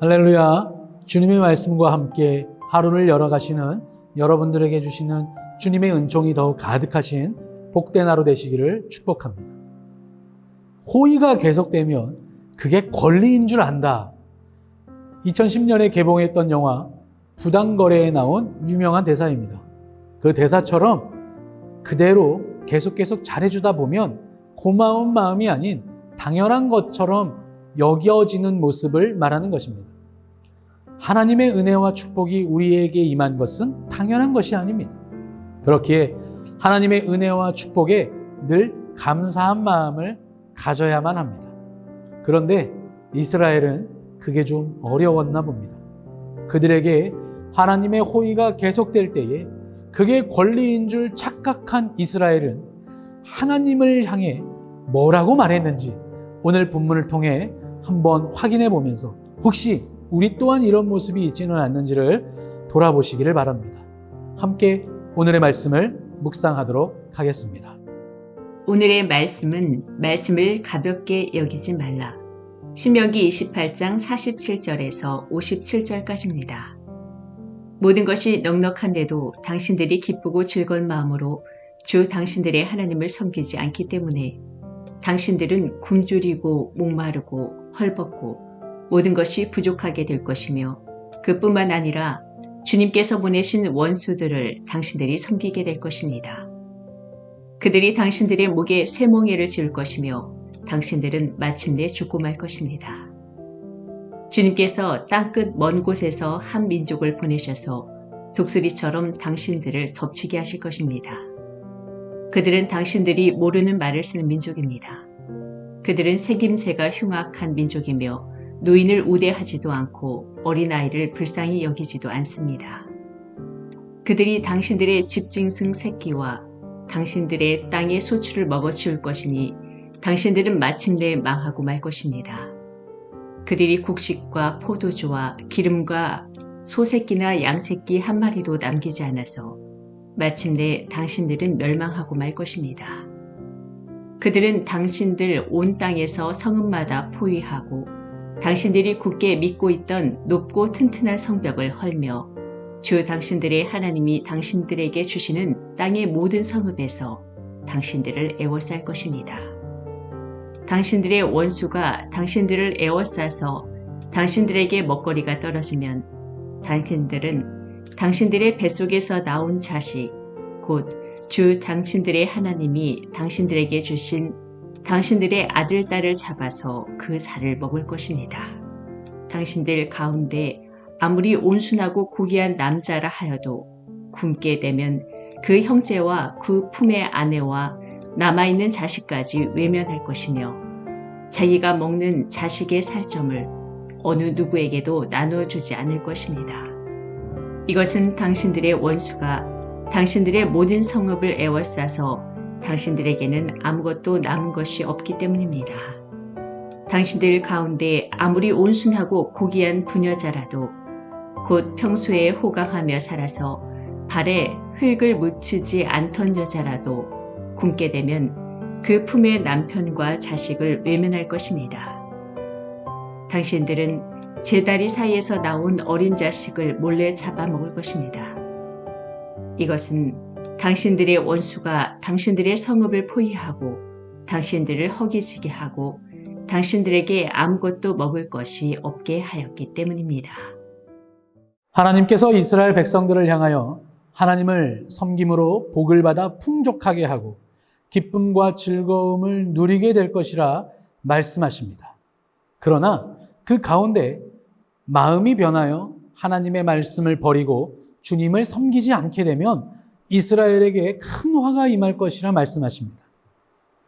할렐루야. 주님의 말씀과 함께 하루를 열어가시는 여러분들에게 주시는 주님의 은총이 더욱 가득하신 복된 하루 되시기를 축복합니다. 호의가 계속되면 그게 권리인 줄 안다. 2010년에 개봉했던 영화 부당거래에 나온 유명한 대사입니다. 그 대사처럼 그대로 계속 잘해주다 보면 고마운 마음이 아닌 당연한 것처럼 여겨지는 모습을 말하는 것입니다. 하나님의 은혜와 축복이 우리에게 임한 것은 당연한 것이 아닙니다. 그렇기에 하나님의 은혜와 축복에 늘 감사한 마음을 가져야만 합니다. 그런데 이스라엘은 그게 좀 어려웠나 봅니다. 그들에게 하나님의 호의가 계속될 때에 그게 권리인 줄 착각한 이스라엘은 하나님을 향해 뭐라고 말했는지 오늘 본문을 통해 한번 확인해 보면서 혹시 우리 또한 이런 모습이 있지는 않는지를 돌아보시기를 바랍니다. 함께 오늘의 말씀을 묵상하도록 하겠습니다. 오늘의 말씀은 말씀을 가볍게 여기지 말라. 신명기 28장 47절에서 57절까지입니다. 모든 것이 넉넉한데도 당신들이 기쁘고 즐거운 마음으로 주 당신들의 하나님을 섬기지 않기 때문에 당신들은 굶주리고 목마르고 헐벗고 모든 것이 부족하게 될 것이며 그뿐만 아니라 주님께서 보내신 원수들을 당신들이 섬기게 될 것입니다. 그들이 당신들의 목에 쇠멍에를 지을 것이며 당신들은 마침내 죽고 말 것입니다. 주님께서 땅끝 먼 곳에서 한 민족을 보내셔서 독수리처럼 당신들을 덮치게 하실 것입니다. 그들은 당신들이 모르는 말을 쓰는 민족입니다. 그들은 생김새가 흉악한 민족이며 노인을 우대하지도 않고 어린아이를 불쌍히 여기지도 않습니다. 그들이 당신들의 집짐승 새끼와 당신들의 땅의 소출을 먹어치울 것이니 당신들은 마침내 망하고 말 것입니다. 그들이 곡식과 포도주와 기름과 소새끼나 양새끼 한 마리도 남기지 않아서 마침내 당신들은 멸망하고 말 것입니다. 그들은 당신들 온 땅에서 성읍마다 포위하고 당신들이 굳게 믿고 있던 높고 튼튼한 성벽을 헐며 주 당신들의 하나님이 당신들에게 주시는 땅의 모든 성읍에서 당신들을 애워쌀 것입니다. 당신들의 원수가 당신들을 애워싸서 당신들에게 먹거리가 떨어지면 당신들은 당신들의 뱃속에서 나온 자식, 곧 주 당신들의 하나님이 당신들에게 주신 당신들의 아들, 딸을 잡아서 그 살을 먹을 것입니다. 당신들 가운데 아무리 온순하고 고귀한 남자라 하여도 굶게 되면 그 형제와 그 품의 아내와 남아있는 자식까지 외면할 것이며 자기가 먹는 자식의 살점을 어느 누구에게도 나누어주지 않을 것입니다. 이것은 당신들의 원수가 당신들의 모든 성읍을 애워싸서 당신들에게는 아무것도 남은 것이 없기 때문입니다. 당신들 가운데 아무리 온순하고 고귀한 부녀자라도 곧 평소에 호강하며 살아서 발에 흙을 묻히지 않던 여자라도 굶게 되면 그 품의 남편과 자식을 외면할 것입니다. 당신들은 제 다리 사이에서 나온 어린 자식을 몰래 잡아먹을 것입니다. 이것은 당신들의 원수가 당신들의 성읍을 포위하고 당신들을 허기지게 하고 당신들에게 아무것도 먹을 것이 없게 하였기 때문입니다. 하나님께서 이스라엘 백성들을 향하여 하나님을 섬김으로 복을 받아 풍족하게 하고 기쁨과 즐거움을 누리게 될 것이라 말씀하십니다. 그러나 그 가운데 마음이 변하여 하나님의 말씀을 버리고 주님을 섬기지 않게 되면 이스라엘에게 큰 화가 임할 것이라 말씀하십니다.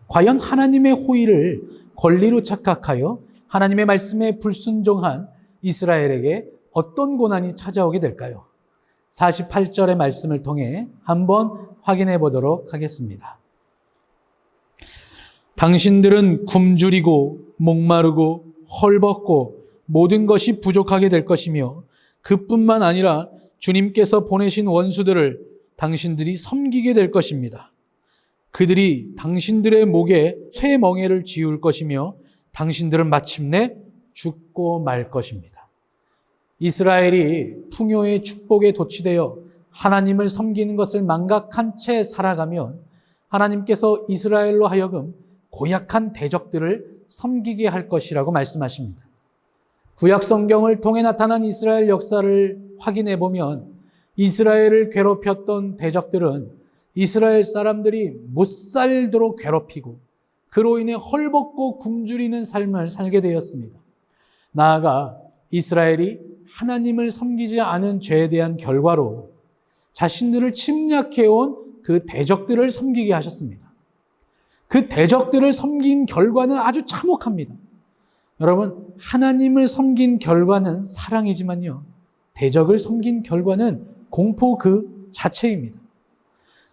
과연 하나님의 호의를 권리로 착각하여 하나님의 말씀에 불순종한 이스라엘에게 어떤 고난이 찾아오게 될까요? 48절의 말씀을 통해 한번 확인해 보도록 하겠습니다. 당신들은 굶주리고 목마르고 헐벗고 모든 것이 부족하게 될 것이며 그뿐만 아니라 주님께서 보내신 원수들을 당신들이 섬기게 될 것입니다. 그들이 당신들의 목에 쇠멍에를 지울 것이며 당신들은 마침내 죽고 말 것입니다. 이스라엘이 풍요의 축복에 도취되어 하나님을 섬기는 것을 망각한 채 살아가면 하나님께서 이스라엘로 하여금 고약한 대적들을 섬기게 할 것이라고 말씀하십니다. 구약 성경을 통해 나타난 이스라엘 역사를 확인해 보면 이스라엘을 괴롭혔던 대적들은 이스라엘 사람들이 못 살도록 괴롭히고 그로 인해 헐벗고 굶주리는 삶을 살게 되었습니다. 나아가 이스라엘이 하나님을 섬기지 않은 죄에 대한 결과로 자신들을 침략해온 그 대적들을 섬기게 하셨습니다. 그 대적들을 섬긴 결과는 아주 참혹합니다. 여러분, 하나님을 섬긴 결과는 사랑이지만요, 대적을 섬긴 결과는 공포 그 자체입니다.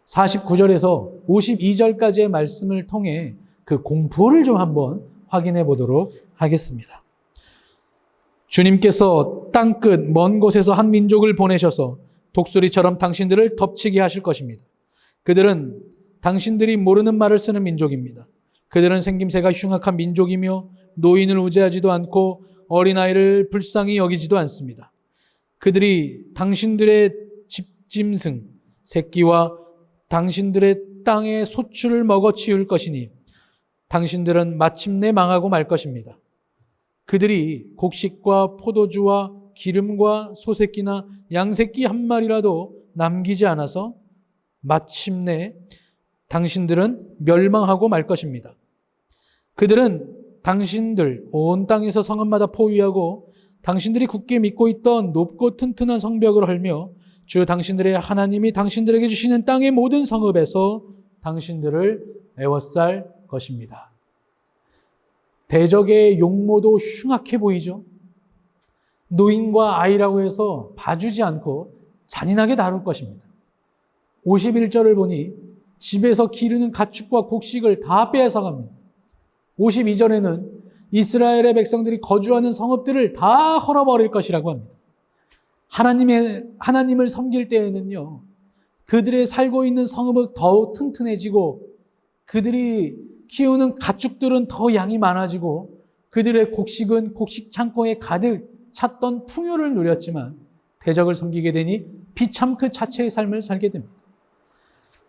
49절에서 52절까지의 말씀을 통해 그 공포를 좀 한번 확인해 보도록 하겠습니다. 주님께서 땅끝 먼 곳에서 한 민족을 보내셔서 독수리처럼 당신들을 덮치게 하실 것입니다. 그들은 당신들이 모르는 말을 쓰는 민족입니다. 그들은 생김새가 흉악한 민족이며 노인을 우대하지도 않고 어린아이를 불쌍히 여기지도 않습니다. 그들이 당신들의 집짐승 새끼와 당신들의 땅의 소출을 먹어치울 것이니 당신들은 마침내 망하고 말 것입니다. 그들이 곡식과 포도주와 기름과 소새끼나 양새끼 한 마리라도 남기지 않아서 마침내 당신들은 멸망하고 말 것입니다. 그들은 당신들 온 땅에서 성읍마다 포위하고 당신들이 굳게 믿고 있던 높고 튼튼한 성벽을 헐며 주 당신들의 하나님이 당신들에게 주시는 땅의 모든 성읍에서 당신들을 애워쌀 것입니다. 대적의 용모도 흉악해 보이죠? 노인과 아이라고 해서 봐주지 않고 잔인하게 다룰 것입니다. 51절을 보니 집에서 기르는 가축과 곡식을 다 빼앗아갑니다. 52절에는 이스라엘의 백성들이 거주하는 성읍들을 다 헐어버릴 것이라고 합니다. 하나님을 섬길 때에는요, 그들의 살고 있는 성읍은 더욱 튼튼해지고 그들이 키우는 가축들은 더 양이 많아지고 그들의 곡식은 곡식 창고에 가득 찼던 풍요를 누렸지만 대적을 섬기게 되니 비참 그 자체의 삶을 살게 됩니다.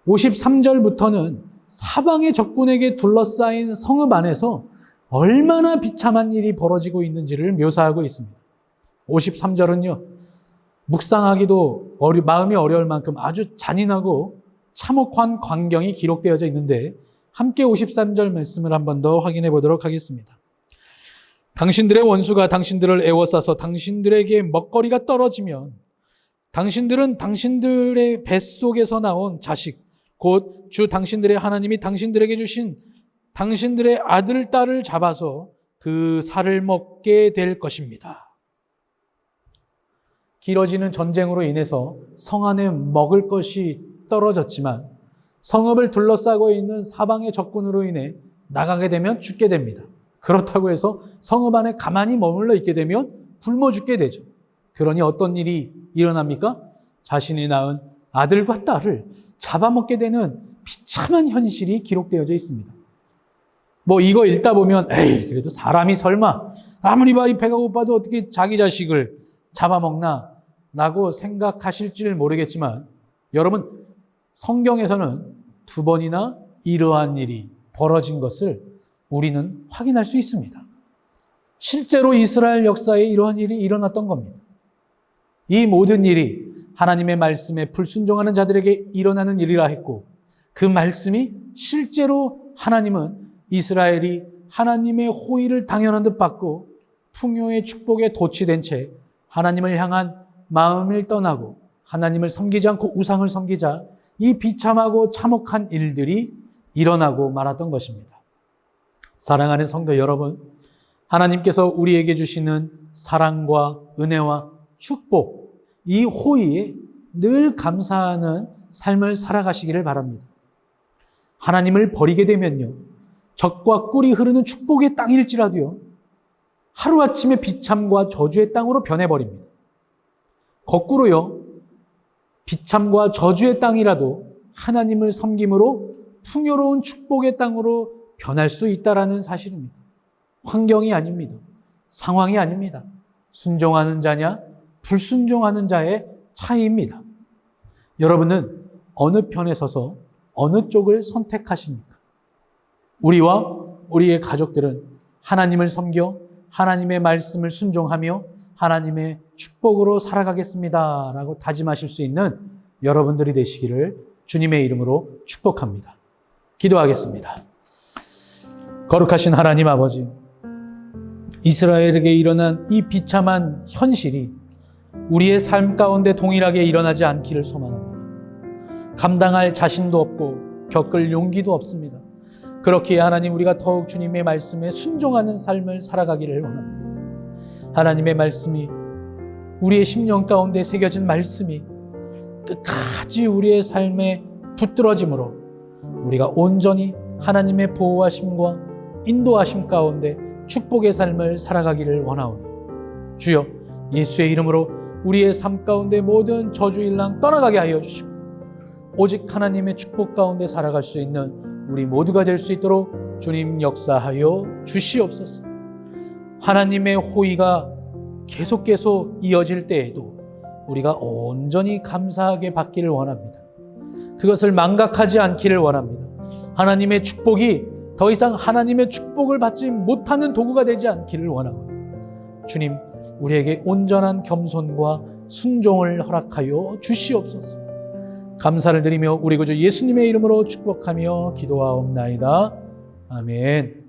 53절부터는 사방의 적군에게 둘러싸인 성읍 안에서 얼마나 비참한 일이 벌어지고 있는지를 묘사하고 있습니다. 53절은요, 묵상하기도 마음이 어려울 만큼 아주 잔인하고 참혹한 광경이 기록되어져 있는데 함께 53절 말씀을 한 번 더 확인해 보도록 하겠습니다. 당신들의 원수가 당신들을 애워싸서 당신들에게 먹거리가 떨어지면 당신들은 당신들의 뱃속에서 나온 자식 곧 주 당신들의 하나님이 당신들에게 주신 당신들의 아들, 딸을 잡아서 그 살을 먹게 될 것입니다. 길어지는 전쟁으로 인해서 성 안에 먹을 것이 떨어졌지만 성읍을 둘러싸고 있는 사방의 적군으로 인해 나가게 되면 죽게 됩니다. 그렇다고 해서 성읍 안에 가만히 머물러 있게 되면 굶어 죽게 되죠. 그러니 어떤 일이 일어납니까? 자신이 낳은 아들과 딸을 잡아먹게 되는 비참한 현실이 기록되어져 있습니다. 이거 읽다 보면 에이, 그래도 사람이 설마 아무리 배가 고파도 어떻게 자기 자식을 잡아먹나 라고 생각하실지 모르겠지만 여러분, 성경에서는 2번이나 이러한 일이 벌어진 것을 우리는 확인할 수 있습니다. 실제로 이스라엘 역사에 이러한 일이 일어났던 겁니다. 이 모든 일이 하나님의 말씀에 불순종하는 자들에게 일어나는 일이라 했고 그 말씀이 실제로 하나님은 이스라엘이 하나님의 호의를 당연한 듯 받고 풍요의 축복에 도취된 채 하나님을 향한 마음을 떠나고 하나님을 섬기지 않고 우상을 섬기자 이 비참하고 참혹한 일들이 일어나고 말았던 것입니다. 사랑하는 성도 여러분, 하나님께서 우리에게 주시는 사랑과 은혜와 축복, 이 호의에 늘 감사하는 삶을 살아가시기를 바랍니다. 하나님을 버리게 되면요, 적과 꿀이 흐르는 축복의 땅일지라도요, 하루아침에 비참과 저주의 땅으로 변해버립니다. 거꾸로요, 비참과 저주의 땅이라도 하나님을 섬김으로 풍요로운 축복의 땅으로 변할 수 있다라는 사실입니다. 환경이 아닙니다. 상황이 아닙니다. 순종하는 자냐, 불순종하는 자의 차이입니다. 여러분은 어느 편에 서서 어느 쪽을 선택하십니까? 우리와 우리의 가족들은 하나님을 섬겨 하나님의 말씀을 순종하며 하나님의 축복으로 살아가겠습니다 라고 다짐하실 수 있는 여러분들이 되시기를 주님의 이름으로 축복합니다. 기도하겠습니다. 거룩하신 하나님 아버지, 이스라엘에게 일어난 이 비참한 현실이 우리의 삶 가운데 동일하게 일어나지 않기를 소망합니다. 감당할 자신도 없고 겪을 용기도 없습니다. 그렇기에 하나님, 우리가 더욱 주님의 말씀에 순종하는 삶을 살아가기를 원합니다. 하나님의 말씀이, 우리의 심령 가운데 새겨진 말씀이 끝까지 우리의 삶에 붙들어짐으로 우리가 온전히 하나님의 보호하심과 인도하심 가운데 축복의 삶을 살아가기를 원하오니, 주여 예수의 이름으로 우리의 삶 가운데 모든 저주일랑 떠나가게 하여 주시고 오직 하나님의 축복 가운데 살아갈 수 있는 우리 모두가 될 수 있도록 주님 역사하여 주시옵소서. 하나님의 호의가 계속 이어질 때에도 우리가 온전히 감사하게 받기를 원합니다. 그것을 망각하지 않기를 원합니다. 하나님의 축복이 더 이상 하나님의 축복을 받지 못하는 도구가 되지 않기를 원합니다. 주님, 우리에게 온전한 겸손과 순종을 허락하여 주시옵소서. 감사를 드리며 우리 구주 예수님의 이름으로 축복하며 기도하옵나이다. 아멘.